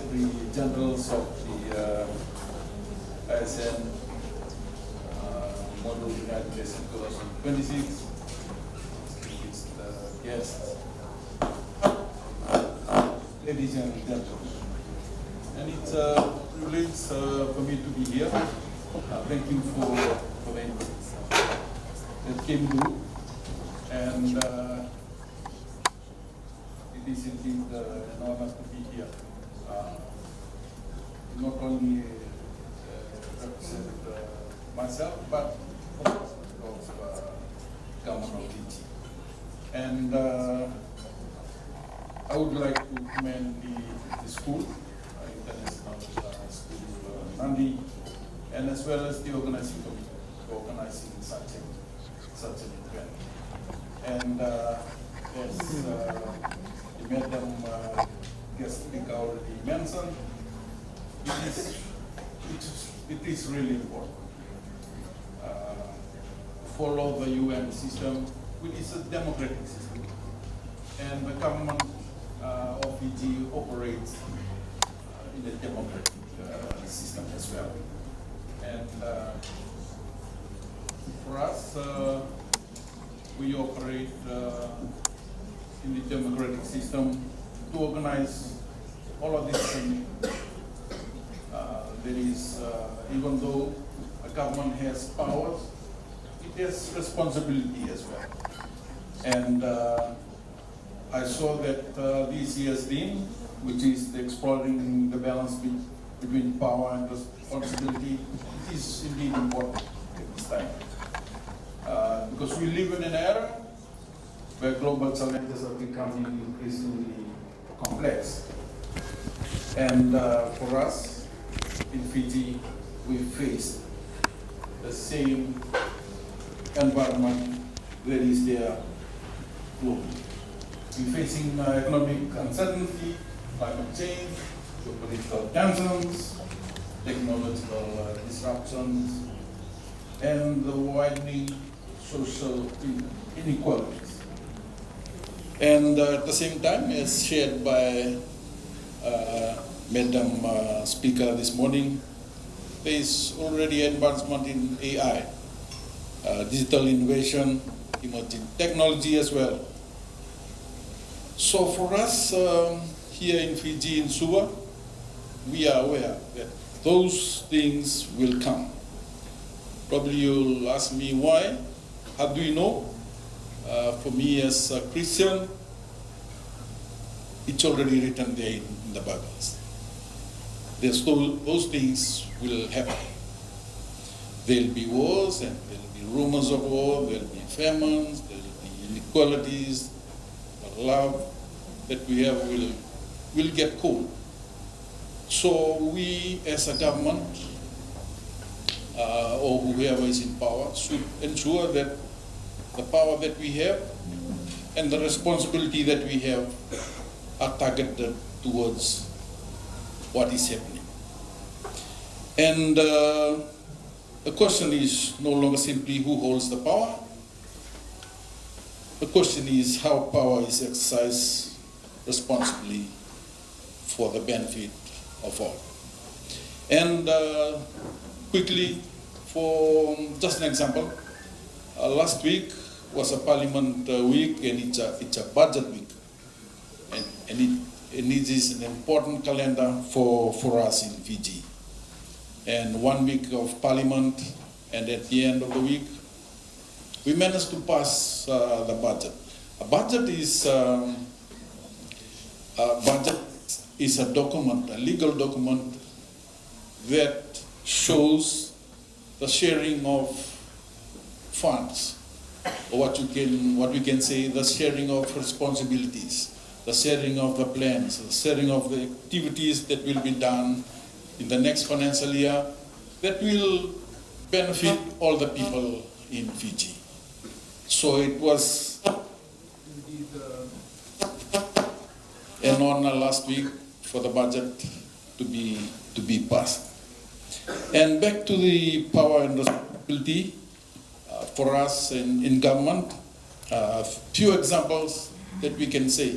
Secretary Generals of the ISN Model United Nations 2026, guests, ladies and gentlemen. And it's a privilege for me to be here. Thank you for the invitation that came to. And it is indeed an honor to be here. Not only represent myself, but of government of Fiji. And I would like to commend the school, International School Nadi, and as well as the organizing committee for organizing such an event. And as the Madam guest speaker already mentioned, it is really important. Follow the UN system, which is a democratic system, and the government of Fiji operates in a democratic system as well. And for us, we operate in the democratic system to organize all of this things. There is, even though a government has powers, it has responsibility as well. And I saw that this year's theme, which is exploring the balance between power and responsibility, it is indeed important at this time. Because we live in an era where global challenges are becoming increasingly complex. And for us in Fiji, we face the same environment that is there globally. We're facing economic uncertainty, climate change, geopolitical tensions, technological disruptions, and the widening social inequalities. And at the same time, as shared by Madam Speaker this morning, there is already advancement in AI, digital innovation, emerging technology as well. So for us here in Fiji, in Suva, we are aware that those things will come. Probably you'll ask me why. How do you know? For me as a Christian, it's already written there in the Bibles. Those things will happen. There'll be wars and there'll be rumors of war, there'll be famines, there'll be inequalities. The love that we have will get cold. So we as a government or whoever is in power should ensure that the power that we have and the responsibility that we have are targeted towards what is happening. And the question is no longer simply who holds the power. The question is how power is exercised responsibly for the benefit of all. And quickly, for just an example, last week was a Parliament week, and it's a budget week, and it is an important calendar for us in Fiji. And 1 week of Parliament, and at the end of the week, we managed to pass the budget. A budget is a document, a legal document that shows the sharing of funds, or what we can say, the sharing of responsibilities, the sharing of the plans, the sharing of the activities that will be done in the next financial year that will benefit all the people in Fiji. So it was indeed an honor last week for the budget to be passed. And back to the power and responsibility for us in government, a few examples that we can say,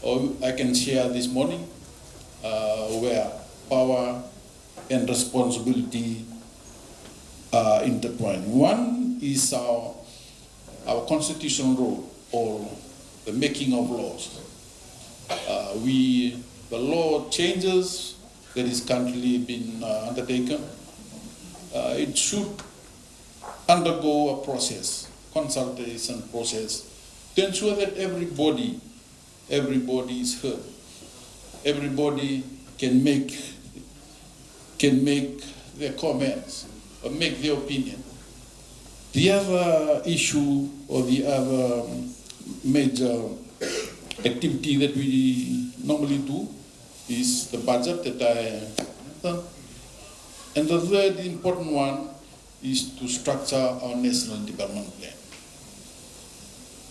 or I can share this morning. where power and responsibility are intertwined. One is our constitutional role, or the making of laws. The law changes that is currently being undertaken, it should undergo a process, consultation process, to ensure that everybody is heard. Everybody can make their comments or make their opinion. The other issue or the other major activity that we normally do is the budget that I mentioned. And the third important one is to structure our national development plan.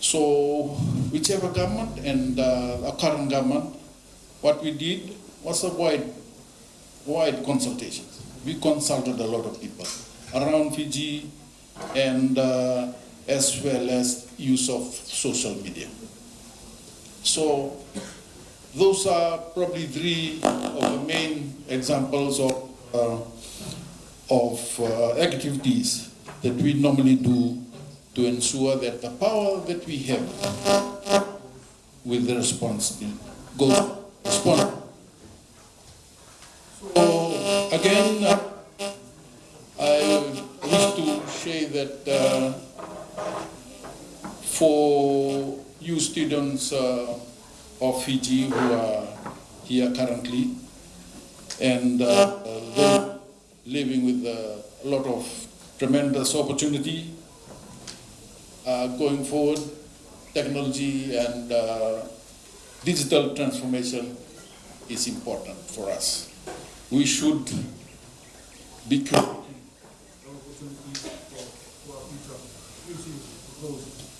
So whichever government and our current government, what we did was a wide consultations. We consulted a lot of people around Fiji, and as well as use of social media. So those are probably three of the main examples of activities that we normally do to ensure that the power that we have with the responsibility goes respond. So again, I wish to say that for you students of Fiji who are here currently, and those living with a lot of tremendous opportunity going forward, technology and digital transformation is important for us. We should be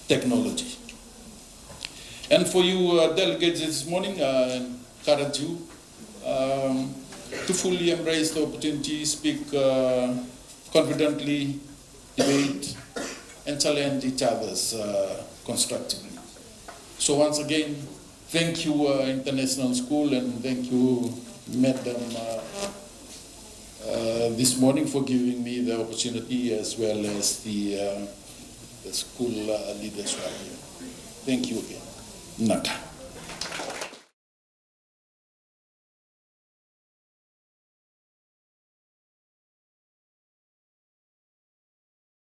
technology. And for you delegates this morning, I encourage you to fully embrace the opportunity, speak confidently, debate, and challenge each other's constructively. So once again, thank you International School, and thank you Madam this morning for giving me the opportunity, as well as the school leaders who are here. Thank you again. Nada.